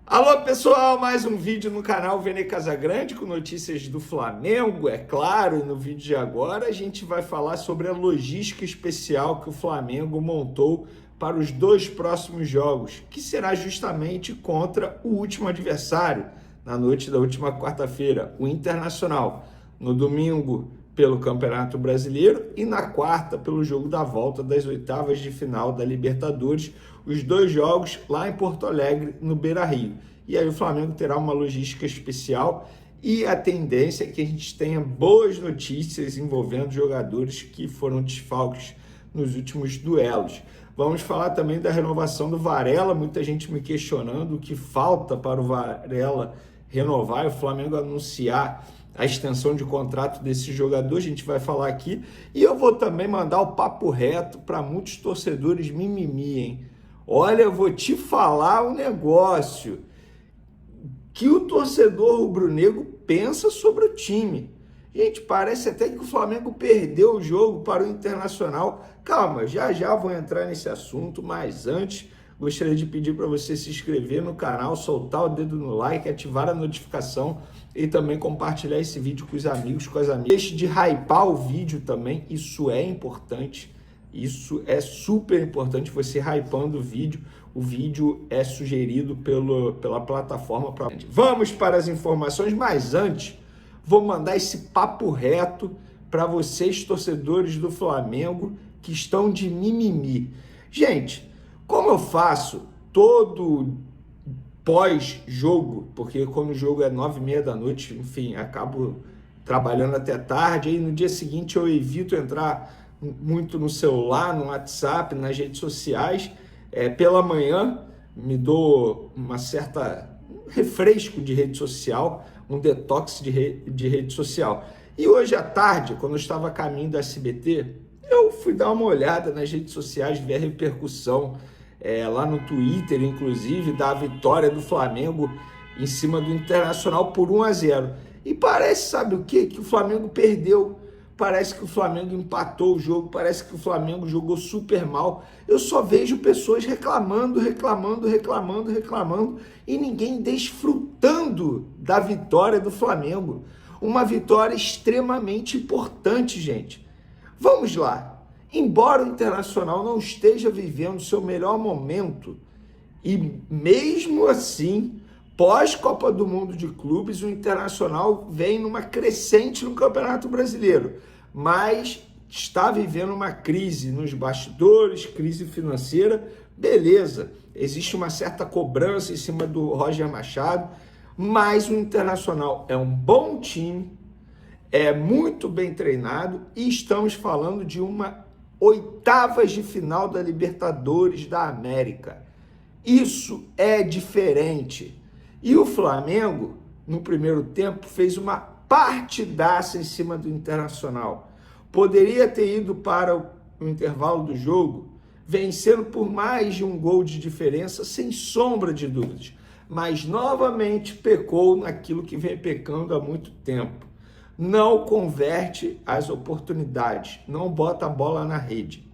Alô pessoal, mais um vídeo no canal Vene Casagrande com notícias do Flamengo, é claro, e no vídeo de agora a gente vai falar sobre a logística especial que o Flamengo montou para os dois próximos jogos, que será justamente contra o último adversário, na noite da última quarta-feira, o Internacional, no domingo pelo Campeonato Brasileiro e na quarta pelo jogo da volta das oitavas de final da Libertadores, os dois jogos lá em Porto Alegre, no Beira-Rio. E aí o Flamengo terá uma logística especial e a tendência é que a gente tenha boas notícias envolvendo jogadores que foram desfalques nos últimos duelos. Vamos falar também da renovação do Varela, muita gente me questionando o que falta para o Varela renovar e o Flamengo anunciar a extensão de contrato desse jogador, a gente vai falar aqui. E eu vou também mandar o papo reto para muitos torcedores mimimi, hein? Olha, eu vou te falar um negócio que o torcedor rubro-negro pensa sobre o time. Gente, parece até que o Flamengo perdeu o jogo para o Internacional. Calma, já vou entrar nesse assunto, mas antes gostaria de pedir para você se inscrever no canal, soltar o dedo no like, ativar a notificação e também compartilhar esse vídeo com os amigos, com as amigas. Deixe de hypar o vídeo também, isso é importante, isso é super importante, você hypando o vídeo é sugerido pela plataforma. Vamos para as informações, mas antes vou mandar esse papo reto para vocês, torcedores do Flamengo, que estão de mimimi. Gente, como eu faço todo pós-jogo, porque quando o jogo é 9h30 da noite, enfim, acabo trabalhando até tarde, aí no dia seguinte eu evito entrar muito no celular, no WhatsApp, nas redes sociais. Pela manhã me dou uma certa refresco de rede social, um detox de rede social. E hoje à tarde, quando eu estava a caminho da SBT, eu fui dar uma olhada nas redes sociais, ver a repercussão lá no Twitter, inclusive, da vitória do Flamengo em cima do Internacional por 1-0. E parece, sabe o quê? Que o Flamengo perdeu. Parece que o Flamengo empatou o jogo, parece que o Flamengo jogou super mal. Eu só vejo pessoas reclamando e ninguém desfrutando da vitória do Flamengo. Uma vitória extremamente importante, gente. Vamos lá. Embora o Internacional não esteja vivendo seu melhor momento, e mesmo assim, pós-Copa do Mundo de Clubes, o Internacional vem numa crescente no Campeonato Brasileiro, mas está vivendo uma crise nos bastidores, crise financeira, beleza, existe uma certa cobrança em cima do Roger Machado, mas o Internacional é um bom time, é muito bem treinado e estamos falando de uma oitavas de final da Libertadores da América. Isso é diferente. E o Flamengo, no primeiro tempo, fez uma partidaça em cima do Internacional. Poderia ter ido para o intervalo do jogo, vencendo por mais de um gol de diferença, sem sombra de dúvidas. Mas novamente pecou naquilo que vem pecando há muito tempo. Não converte as oportunidades, não bota a bola na rede.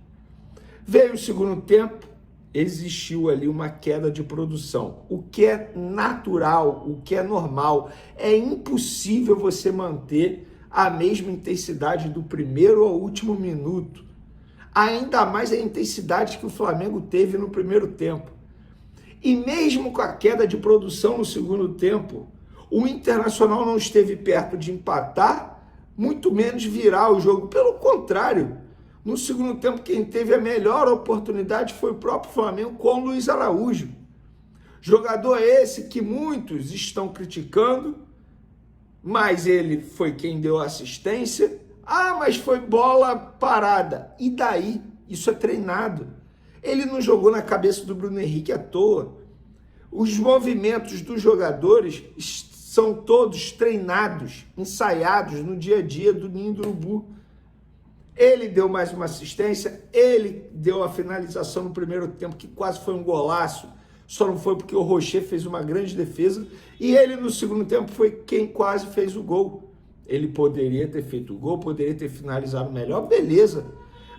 Veio o segundo tempo, existiu ali uma queda de produção, o que é natural, o que é normal. É impossível você manter a mesma intensidade do primeiro ao último minuto, ainda mais a intensidade que o Flamengo teve no primeiro tempo. E mesmo com a queda de produção no segundo tempo, o Internacional não esteve perto de empatar, muito menos virar o jogo. Pelo contrário, no segundo tempo, quem teve a melhor oportunidade foi o próprio Flamengo com o Luiz Araújo. Jogador esse que muitos estão criticando, mas ele foi quem deu assistência. Ah, mas foi bola parada. E daí? Isso é treinado. Ele não jogou na cabeça do Bruno Henrique à toa. Os movimentos dos jogadores são todos treinados, ensaiados no dia a dia do Ninho do Urubu. Ele deu mais uma assistência, ele deu a finalização no primeiro tempo, que quase foi um golaço, só não foi porque o Rocher fez uma grande defesa, e ele no segundo tempo foi quem quase fez o gol. Ele poderia ter feito o gol, poderia ter finalizado melhor, beleza,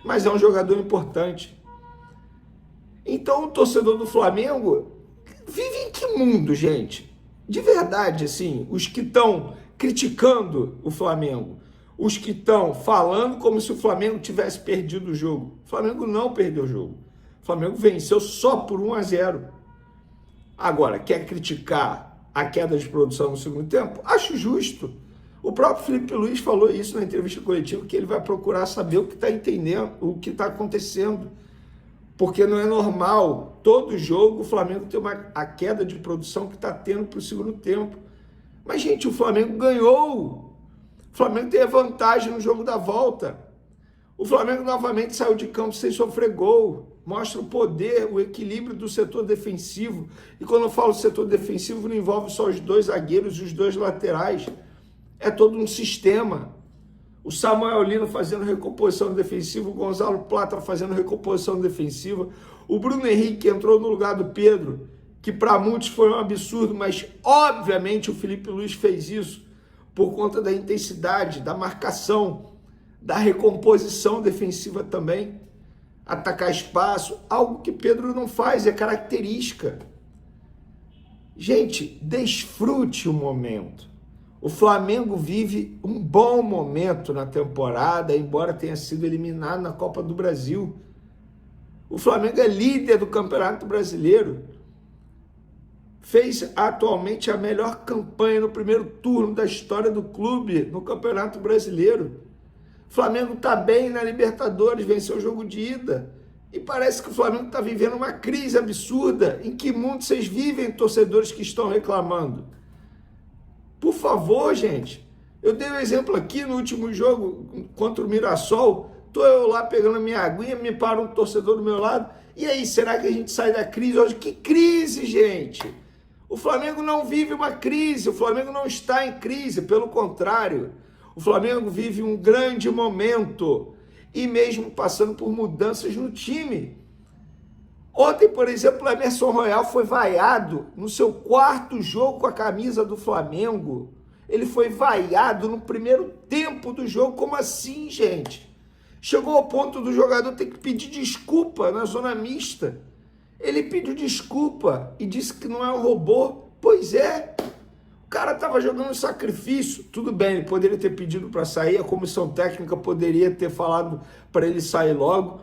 mas é um jogador importante. Então o torcedor do Flamengo Vive em que mundo, gente? De verdade, assim, os que estão criticando o Flamengo, os que estão falando como se o Flamengo tivesse perdido o jogo. O Flamengo não perdeu o jogo. O Flamengo venceu só por 1-0. Agora, quer criticar a queda de produção no segundo tempo? Acho justo. O próprio Felipe Luiz falou isso na entrevista coletiva, que ele vai procurar saber o que está entendendo, o que está acontecendo. Porque não é normal, todo jogo o Flamengo tem a queda de produção que está tendo para o segundo tempo. Mas, gente, o Flamengo ganhou. O Flamengo tem a vantagem no jogo da volta. O Flamengo novamente saiu de campo sem sofrer gol. Mostra o poder, o equilíbrio do setor defensivo. E quando eu falo setor defensivo, não envolve só os dois zagueiros e os dois laterais. É todo um sistema. O Samuel Lino fazendo recomposição defensiva, o Gonzalo Plata fazendo recomposição defensiva, o Bruno Henrique entrou no lugar do Pedro, que para muitos foi um absurdo, mas obviamente o Felipe Luiz fez isso por conta da intensidade, da marcação, da recomposição defensiva também, atacar espaço, algo que Pedro não faz, é característica. Gente, desfrute o momento. O Flamengo vive um bom momento na temporada, embora tenha sido eliminado na Copa do Brasil. O Flamengo é líder do Campeonato Brasileiro. Fez atualmente a melhor campanha no primeiro turno da história do clube no Campeonato Brasileiro. O Flamengo está bem na Libertadores, venceu o jogo de ida. E parece que o Flamengo está vivendo uma crise absurda. Em que mundo vocês vivem, torcedores que estão reclamando? Por favor, gente, eu dei um exemplo aqui no último jogo contra o Mirassol, tô eu lá pegando a minha aguinha, me para um torcedor do meu lado, e aí, será que a gente sai da crise hoje? Que crise, gente? O Flamengo não vive uma crise, o Flamengo não está em crise, pelo contrário, o Flamengo vive um grande momento, e mesmo passando por mudanças no time. Ontem, por exemplo, o Emerson Royal foi vaiado no seu quarto jogo com a camisa do Flamengo. Ele foi vaiado no primeiro tempo do jogo. Como assim, gente? Chegou ao ponto do jogador ter que pedir desculpa na zona mista. Ele pediu desculpa e disse que não é um robô. Pois é, o cara estava jogando sacrifício. Tudo bem, ele poderia ter pedido para sair, a comissão técnica poderia ter falado para ele sair logo,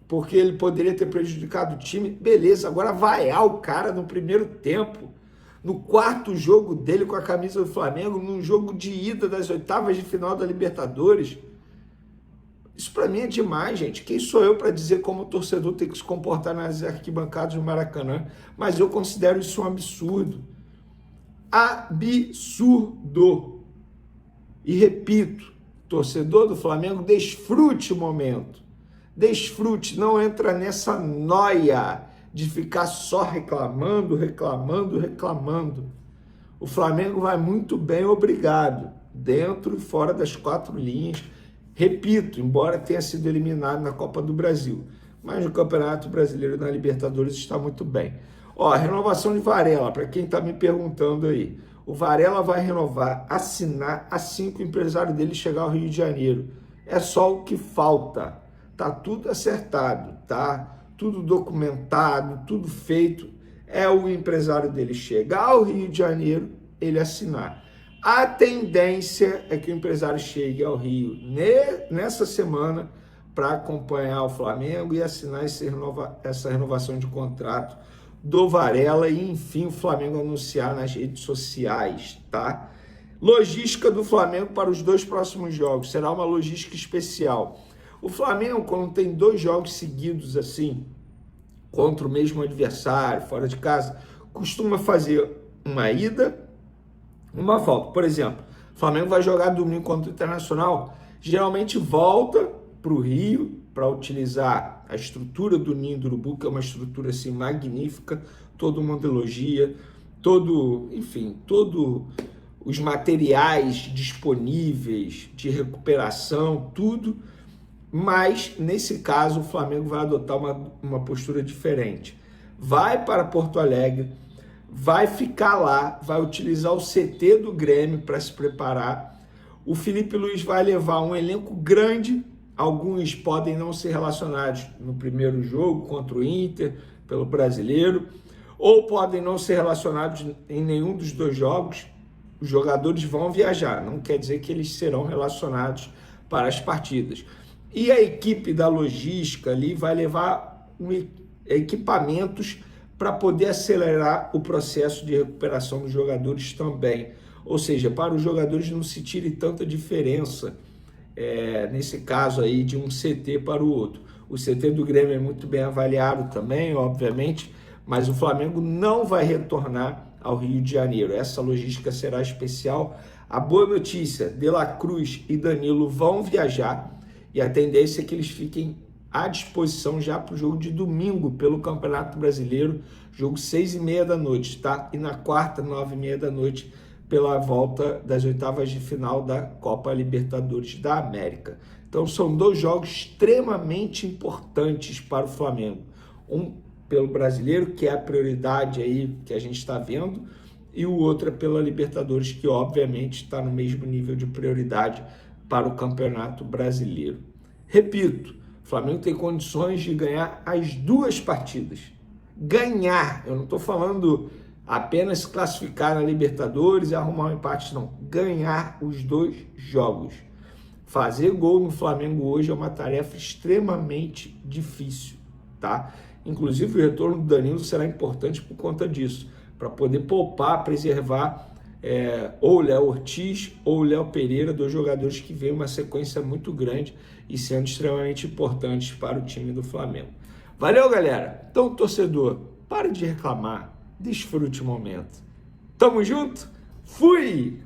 porque ele poderia ter prejudicado o time, beleza, agora vaiar o cara no primeiro tempo, no quarto jogo dele com a camisa do Flamengo, num jogo de ida das oitavas de final da Libertadores, isso para mim é demais, gente. Quem sou eu para dizer como o torcedor tem que se comportar nas arquibancadas do Maracanã? Mas eu considero isso um absurdo. Absurdo. E repito, torcedor do Flamengo, desfrute o momento. Desfrute, não entra nessa noia de ficar só reclamando. O Flamengo vai muito bem, obrigado, dentro e fora das quatro linhas. Repito, embora tenha sido eliminado na Copa do Brasil, mas no Campeonato Brasileiro e na Libertadores está muito bem. Ó, a renovação de Varela, para quem está me perguntando aí, o Varela vai renovar, assinar assim que o empresário dele chegar ao Rio de Janeiro. É só o que falta. Tá tudo acertado, tá? Tudo documentado, tudo feito. É o empresário dele chegar ao Rio de Janeiro, ele assinar. A tendência é que o empresário chegue ao Rio nessa semana para acompanhar o Flamengo e assinar essa renovação de contrato do Varela e, enfim, o Flamengo anunciar nas redes sociais, tá? Logística do Flamengo para os 2 próximos jogos. Será uma logística especial. O Flamengo, quando tem 2 jogos seguidos assim, contra o mesmo adversário, fora de casa, costuma fazer uma ida, uma volta. Por exemplo, o Flamengo vai jogar domingo contra o Internacional, geralmente volta para o Rio para utilizar a estrutura do Ninho do Urubu, que é uma estrutura assim magnífica, todo mundo elogia, todos os materiais disponíveis de recuperação, tudo. Mas, nesse caso, o Flamengo vai adotar uma postura diferente. Vai para Porto Alegre, vai ficar lá, vai utilizar o CT do Grêmio para se preparar. O Felipe Luiz vai levar um elenco grande, alguns podem não ser relacionados no primeiro jogo contra o Inter, pelo Brasileiro. ou podem não ser relacionados em nenhum dos dois jogos. Os jogadores vão viajar, não quer dizer que eles serão relacionados para as partidas. E a equipe da logística ali vai levar equipamentos para poder acelerar o processo de recuperação dos jogadores também. Ou seja, para os jogadores não se tire tanta diferença, nesse caso aí, de um CT para o outro. O CT do Grêmio é muito bem avaliado também, obviamente, mas o Flamengo não vai retornar ao Rio de Janeiro. Essa logística será especial. A boa notícia, De La Cruz e Danilo vão viajar e a tendência é que eles fiquem à disposição já para o jogo de domingo pelo Campeonato Brasileiro, jogo 6h30 da noite, tá? E na quarta, 9h30 da noite, pela volta das oitavas de final da Copa Libertadores da América. Então são dois jogos extremamente importantes para o Flamengo. Um pelo Brasileiro, que é a prioridade aí que a gente está vendo, e o outro é pela Libertadores, que obviamente está no mesmo nível de prioridade para o Campeonato Brasileiro. Repito, o Flamengo tem condições de ganhar as duas partidas. Ganhar, eu não estou falando apenas classificar na Libertadores e arrumar um empate, não. Ganhar os dois jogos. Fazer gol no Flamengo hoje é uma tarefa extremamente difícil, tá? Inclusive o retorno do Danilo será importante por conta disso, para poder poupar, preservar ou o Léo Ortiz ou o Léo Pereira, dois jogadores que vêm uma sequência muito grande e sendo extremamente importantes para o time do Flamengo. Valeu, galera! Então, torcedor, pare de reclamar, desfrute o momento. Tamo junto? Fui!